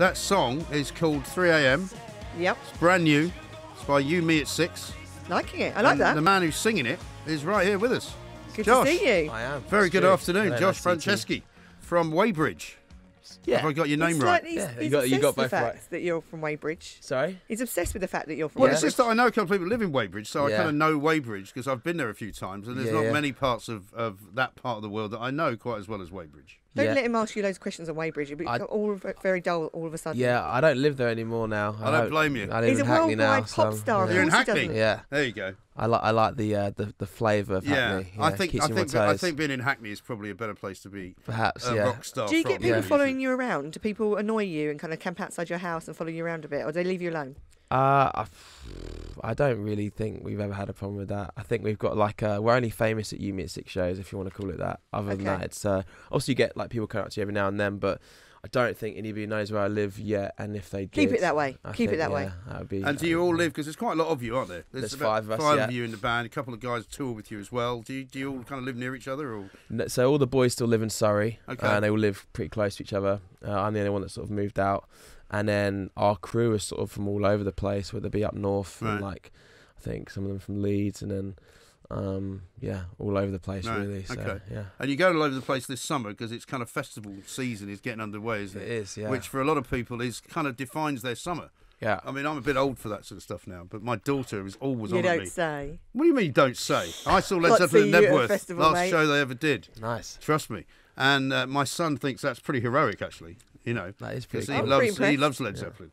That song is called 3 a.m. Yep. It's brand new. It's by You, Me at 6. Liking it. I like that. The man who's singing it is right here with us. Good Josh. to see you. I am. Very good afternoon. Very Josh nice to meet Franceschi from Weybridge. Yeah. Have I got your name He's right? Like, Yeah, he's you obsessed got with the both fact right. that you're from Weybridge. Sorry? He's obsessed with the fact that you're from Well, Weybridge. it's just that I know a couple of people live in Weybridge, so I Yeah. kind of know Weybridge because I've been there a few times, and there's Yeah, not yeah. many parts of that part of the world that I know quite as well as Weybridge. Don't Yeah. let him ask you loads of questions on Weybridge. It'll be all very dull all of a sudden. Yeah, I don't live there anymore now. I don't blame you. I live He's a in Hackney now. worldwide pop star. You're in Of course he Hackney? doesn't. Yeah. There you go. I like the flavour of Hackney. Yeah, I think keeps you on my I toes. think being in Hackney is probably a better place to be. Perhaps, a yeah. rock star. Do you get from. people Yeah. following you around? Do people annoy you and kind of camp outside your house and follow you around a bit, or do they leave you alone? I don't really think we've ever had a problem with that. I think we've got we're only famous at You Meet 6 shows, if you want to call it that. Other than that, it's obviously you get people coming up to you every now and then, but I don't think anybody knows where I live yet. And if they Keep did, it that way. Keep it that way. That would be. And do you all live? Because there's quite a lot of you, aren't there? There's about 5 of us. Five Yeah. of you in the band. A couple of guys tour with you as well. Do you all kind of live near each other, or? So all the boys still live in Surrey, Okay. and they all live pretty close to each other. I'm the only one that sort of moved out, and then our crew is sort of from all over the place, whether it be up north, and I think some of them from Leeds, and then all over the place really. So, okay. yeah. And you go all over the place this summer because it's kind of festival season is getting underway, isn't it? It is, yeah. Which for a lot of people is kind of defines their summer. Yeah. I mean, I'm a bit old for that sort of stuff now, but my daughter is always You on at don't me. say. What do you mean you don't say? I saw Led Like Zeppelin see at you at a Nebworth, festival, last mate. show they ever did. Nice. Trust me. And my son thinks that's pretty heroic, actually. You know, That is pretty because cool. he loves Led Zeppelin.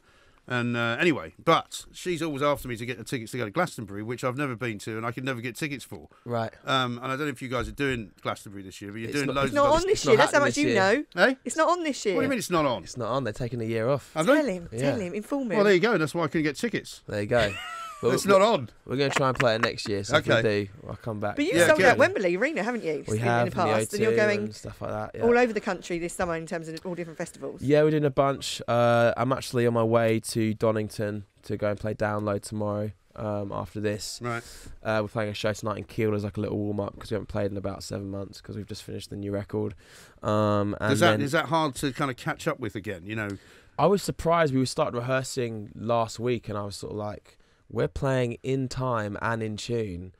And anyway, but she's always after me to get the tickets to go to Glastonbury, which I've never been to, and I can never get tickets for. Right. And I don't know if you guys are doing Glastonbury this year, but you're It's doing not- loads It's not of on this It's year. not That's how happening much this you year. know. Eh? It's not on this year. What do you mean it's not on? It's not on. They're taking a year off. Have Tell they? him. Yeah. Tell him. Inform him. Well, there you go. That's why I couldn't get tickets. There you go. But It's not on. We're going to try and play it next year. So if we Okay. do, I'll come back. But you Yeah, sold good. out Wembley Arena, haven't you? We in have the past, the and you're O2 going and stuff like that. Yeah. all over the country this summer in terms of all different festivals. Yeah, we're doing a bunch. I'm actually on my way to Donington to go and play Download tomorrow. After this, Right. we're playing a show tonight in Kiel as like a little warm up because we haven't played in about 7 months because we've just finished the new record. And Is then that hard to kind of catch up with again? You know. I was surprised. We started rehearsing last week, and I was sort of like, "We're playing in time and in tune.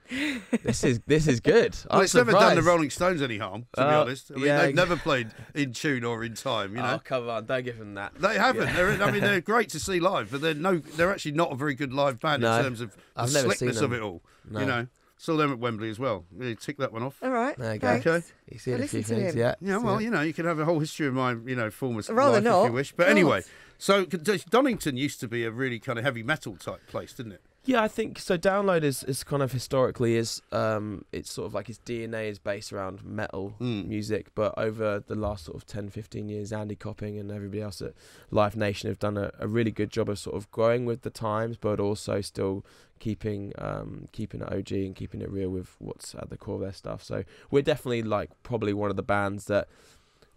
This is good." Well, I'm it's never done the surprised. Rolling Stones any harm, to be honest. I mean, yeah. they've never played in tune or in time, you know. Oh, come on, don't give them that. They haven't. They're great to see live, but they're actually not a very good live band No, in terms of the I've never slickness seen of them. it all. No. You know, saw them at Wembley as well. You tick that one off. All right. There you go. thanks. Okay. You've seen I'll a few listen to things, him. yeah. Yeah, well, you know, you can have a whole history of my, former Rather life not. if you wish. But God. anyway, so Donington used to be a really kind of heavy metal type place, didn't it? Yeah, I think so. Download is kind of historically it's sort of like its DNA is based around metal music, but over the last sort of 10, 15 years, Andy Copping and everybody else at Live Nation have done a really good job of sort of growing with the times, but also still keeping it OG and keeping it real with what's at the core of their stuff. So we're definitely like probably one of the bands that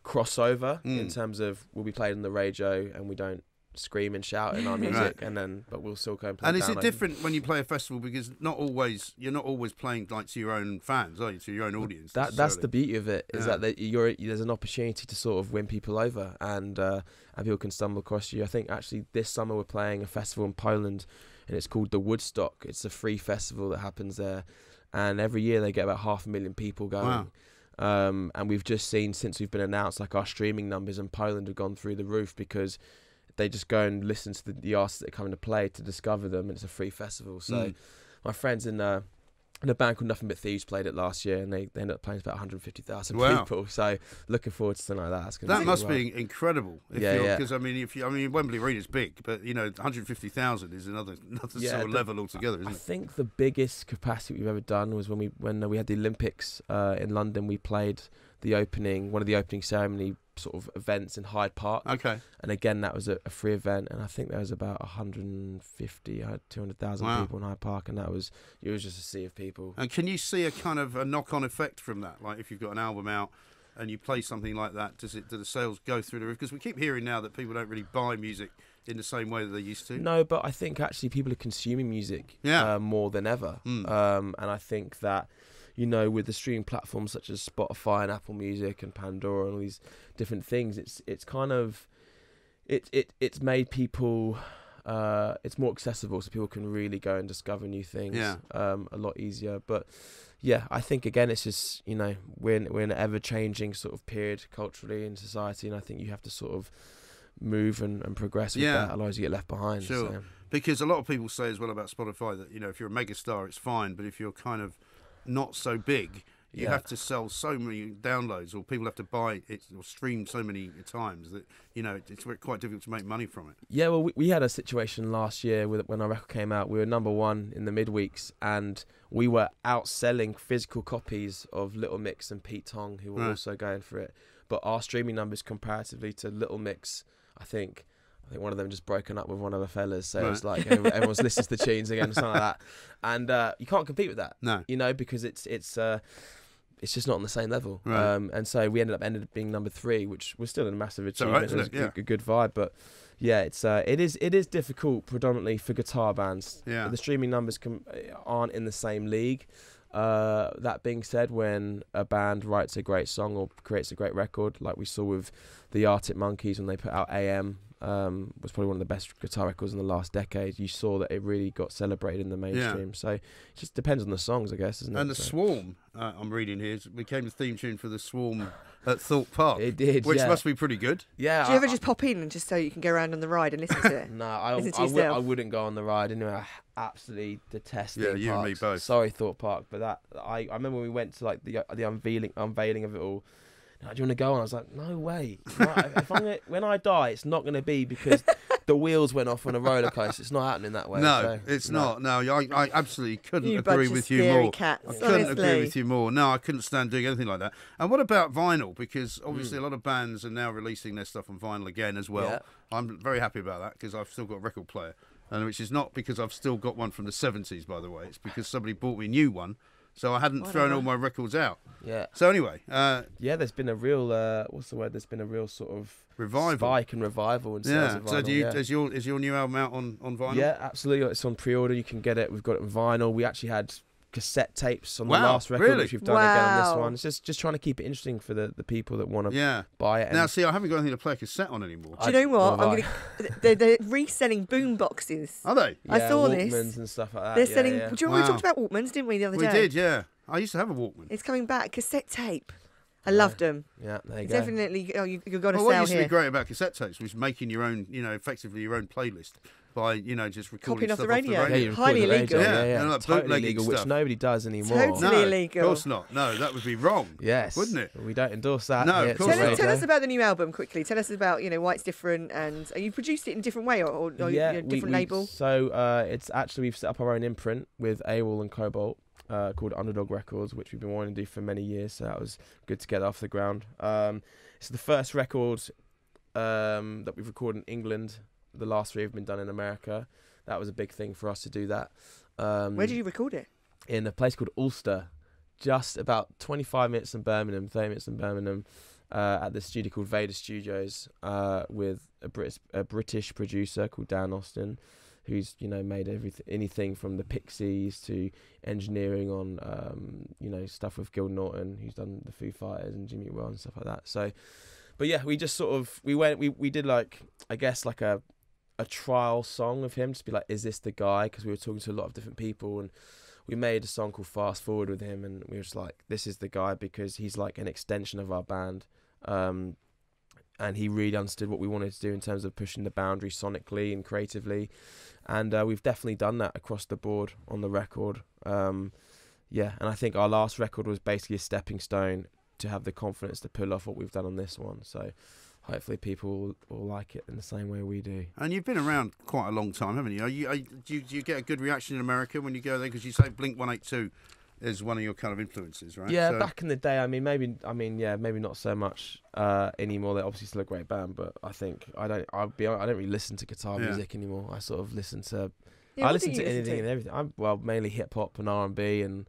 cross over in terms of we'll be played on the radio and we don't scream and shout in our music, but we'll still go and play. And is it Download. different when you play a festival because you're not always playing like to your own fans, are you? To your own audience. That's the beauty of it is Yeah. that there's an opportunity to sort of win people over and people can stumble across you. I think actually this summer we're playing a festival in Poland and it's called the Woodstock. It's a free festival that happens there, and every year they get about 500,000 people going. Wow. And we've just seen since we've been announced, like our streaming numbers in Poland have gone through the roof because they just go and listen to the artists that are coming to play to discover them, and it's a free festival. So my friends in a band called Nothing But Thieves played it last year, and they ended up playing to about 150,000 Wow. people. So looking forward to something like that. That's gonna That be must well. be incredible. Yeah. Because Wembley Arena's big, but 150,000 is another sort of level altogether, isn't I it? think the biggest capacity we've ever done was when we had the Olympics in London. We played one of the opening ceremony sort of events in Hyde Park. Okay. And again, that was a free event, and I think there was about 200,000 Wow. people in Hyde Park, and it was just a sea of people. And can you see a kind of a knock-on effect from that? Like if you've got an album out and you play something like that, do the sales go through the roof? Because we keep hearing now that people don't really buy music in the same way that they used to. No, but I think actually people are consuming music more than ever. And I think that, with the streaming platforms such as Spotify and Apple Music and Pandora and all these different things, it's kind of, it's made people. It's more accessible, so people can really go and discover new things. A lot easier. But yeah, I think again, it's just we're in an ever changing sort of period culturally in society, and I think you have to sort of move and progress with that, otherwise you get left behind. Sure. So. Because a lot of people say as well about Spotify that if you're a megastar, it's fine, but if you're kind of not so big, you have to sell so many downloads, or people have to buy it or stream so many times that it's quite difficult to make money from it. Yeah, well, we had a situation last year when our record came out. We were number one in the midweeks, and we were outselling physical copies of Little Mix and Pete Tong, who were also going for it. But our streaming numbers comparatively to Little Mix, I think one of them just broken up with one of the fellas, so it's like everyone's listening to the tunes again or something like that, and you can't compete with that. No, because it's just not on the same level. Right. And so we ended up being number 3, which was still a massive achievement. It was a good vibe, but yeah, it is difficult predominantly for guitar bands. Yeah, the streaming numbers aren't in the same league. That being said, when a band writes a great song or creates a great record, like we saw with the Arctic Monkeys when they put out AM, was probably one of the best guitar records in the last decade. You saw that it really got celebrated in the mainstream. Yeah. So it just depends on the songs, I guess, isn't it? And the Swarm, I'm reading here, became the theme tune for the Swarm at Thorpe Park. It did, which must be pretty good. Yeah. Do you ever just pop in and just so you can go around on the ride and listen to it? No, I wouldn't go on the ride anyway. I absolutely detest theme you parks. and me both. Sorry, Thorpe Park, but I remember when we went to like the unveiling of it all. Do you want to go on? I was like, no way. When I die, it's not going to be because the wheels went off on a roller coaster. It's not happening that way. No, it's not. No, I absolutely couldn't agree with you scary more. Cats, I couldn't honestly. agree with you more. No, I couldn't stand doing anything like that. And what about vinyl? Because obviously a lot of bands are now releasing their stuff on vinyl again as well. Yeah. I'm very happy about that because I've still got a record player, and which is not because I've still got one from the 70s, by the way. It's because somebody bought me a new one. So I hadn't thrown all my records out. Yeah. So anyway, there's been a real what's the word? There's been a real sort of revival, spike and revival in sales of vinyl. So is your new album out on vinyl? Yeah, absolutely. It's on pre-order. You can get it. We've got it on vinyl. We actually had cassette tapes on the last record, which we've done again on this one. It's just trying to keep it interesting for the people that want to buy it. Now, see, I haven't got anything to play a cassette on anymore. Do you know what? They're reselling boom boxes. Are they? Yeah, I saw Walkmans this. and stuff like that. They're selling. Yeah. Do you remember we talked about Walkmans, didn't we, the other day? We did, yeah. I used to have a Walkman. It's coming back. Cassette tape. I loved them. Yeah, there you go. Definitely, you've got to sell what used to here. be great about cassette tapes was making your own, effectively your own playlist by, just recording Copying off stuff the radio. Yeah, you record Highly the radio. illegal. Yeah. Like Totally bootlegging illegal, stuff. which nobody does anymore. Totally No, illegal. of course not. No, that would be wrong. Yes. Wouldn't it? We don't endorse that. No, of here. course not. Tell us about the new album quickly. Tell us about why it's different, and you produced it in a different way or different label. So it's actually we've set up our own imprint with AWOL and Cobalt. Called Underdog Records, which we've been wanting to do for many years, so that was good to get off the ground. It's the first record that we've recorded in England. The last 3 have been done in America. That was a big thing for us to do that. Where did you record it? In a place called Ulster, just about 25 minutes from Birmingham, 30 minutes from Birmingham, at the studio called Vader Studios, with a British producer called Dan Austin, who's made anything from the Pixies to engineering on stuff with Gil Norton, who's done the Foo Fighters and Jimmy Well and stuff like that. So, but yeah, we just sort of we did like a trial song of him, just be like, is this the guy? Because we were talking to a lot of different people, and we made a song called Fast Forward with him, and we were just like, this is the guy because he's like an extension of our band. And he really understood what we wanted to do in terms of pushing the boundary sonically and creatively. And we've definitely done that across the board on the record. And I think our last record was basically a stepping stone to have the confidence to pull off what we've done on this one. So hopefully people will like it in the same way we do. And you've been around quite a long time, haven't you? Do you get a good reaction in America when you go there? Because you say Blink-182 is one of your kind of influences, right? Yeah, back in the day, maybe not so much anymore. They're obviously still a great band, but I think I don't really listen to guitar music anymore. I sort of listen to I listen to anything and everything. I'm mainly hip hop and R&B and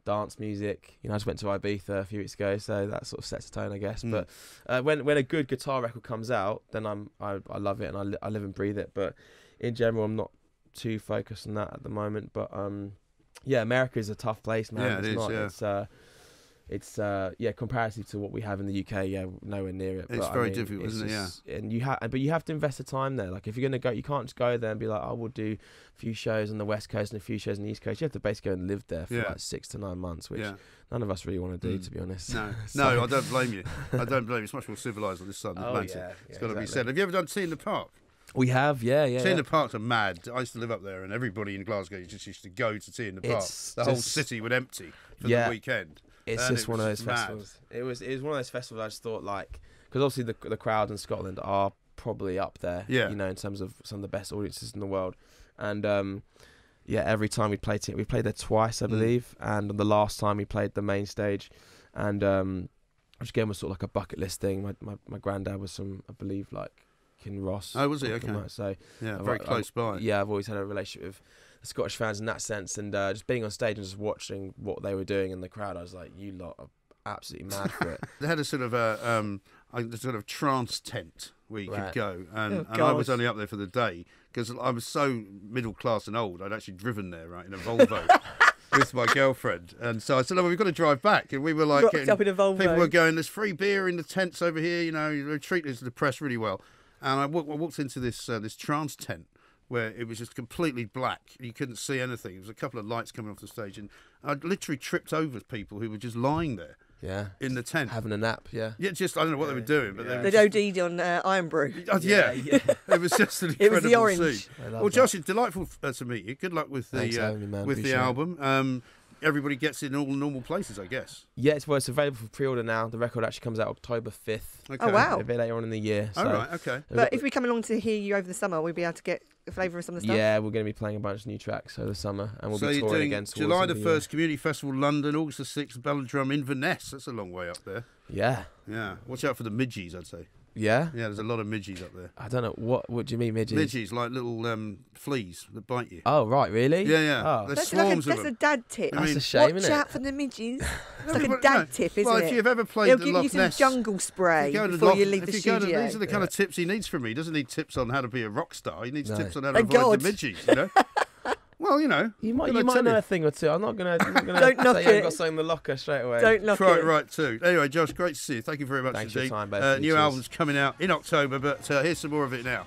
dance music. I just went to Ibiza a few weeks ago, so that sort of sets the tone, I guess. But when a good guitar record comes out, then I love it and I live and breathe it. But in general, I'm not too focused on that at the moment. But yeah, America is a tough place, man. Yeah, it's comparative to what we have in the UK, nowhere near it. It's very difficult, isn't it? Yeah. And you have to invest the time there. Like if you're gonna go, you can't just go there and be like, we'll do a few shows on the West Coast and a few shows on the East Coast. You have to basically go and live there for like 6 to 9 months, which none of us really want to do, to be honest. No, no, I don't blame you. I don't blame you. It's much more civilised on this side of the Atlantic. It's got to be said. Have you ever done Tea in the Park? We have, yeah. Tea in the Parks are mad. I used to live up there, and everybody in Glasgow just used to go to Tea in the Park. The whole city would empty for the weekend. It's just one of those festivals. It was one of those festivals. I just thought because obviously the crowd in Scotland are probably up there, you know, in terms of some of the best audiences in the world. And every time we played there twice, I believe, and on the last time we played the main stage, and which again was sort of like a bucket list thing. My granddad was from, I believe, like Kinross. Oh, was he? Okay. So very close by. Yeah, I've always had a relationship with the Scottish fans in that sense, and just being on stage and just watching what they were doing in the crowd, I was like, you lot are absolutely mad for it. They had a sort of trance tent where you could go, and I was only up there for the day because I was so middle class and old. I'd actually driven there, in a Volvo. With my girlfriend, and so I said, we've got to drive back, and we were like, up in a Volvo. People were going, there's free beer in the tents over here, you know, they treat the press really well. And I walked into this trance tent where it was just completely black. You couldn't see anything. There was a couple of lights coming off the stage, and I literally tripped over people who were just lying there. Yeah, in the tent, having a nap. Yeah, just I don't know what they were doing, but they'd OD'd on Iron Brew. It was just an incredible It was the orange. scene. Well, Josh, it's delightful to meet you. Good luck with the album. Everybody gets it in all normal places, I guess. Yeah, it's available for pre-order now. The record actually comes out October 5th. Okay. Oh, wow. A bit later on in the year. So right, okay. But if we come along to hear you over the summer, we'll be able to get a flavour of some of the stuff? Yeah, we're going to be playing a bunch of new tracks over the summer, and we'll be touring again. July the 1st, Community Festival, London. August the 6th, Bellodrome, Inverness. That's a long way up there. Yeah. Yeah. Watch out for the midgies, I'd say. Yeah? Yeah, there's a lot of midgies up there. I don't know. What do you mean, midgies? Midgies, like little fleas that bite you. Oh, right, really? Yeah, yeah. Oh. There's swarms of them. That's a dad tip. That's a shame, Watch isn't it? out for the midgies. It's like a dad tip, isn't it? Well, if you've ever played the Loch Ness... They'll give you some jungle spray before you leave the studio. These are the kind of tips he needs from me. He doesn't need tips on how to be a rock star. He needs tips on how to avoid the midgies, you know? Well, you know. You might know a thing or two. I'm not going to Don't knock say it. I've got something in the locker straight away. Don't knock Try it. it right too. Anyway, Josh, great to see you. Thank you very much indeed. Thanks for your time, New album's coming out in October, but here's some more of it now.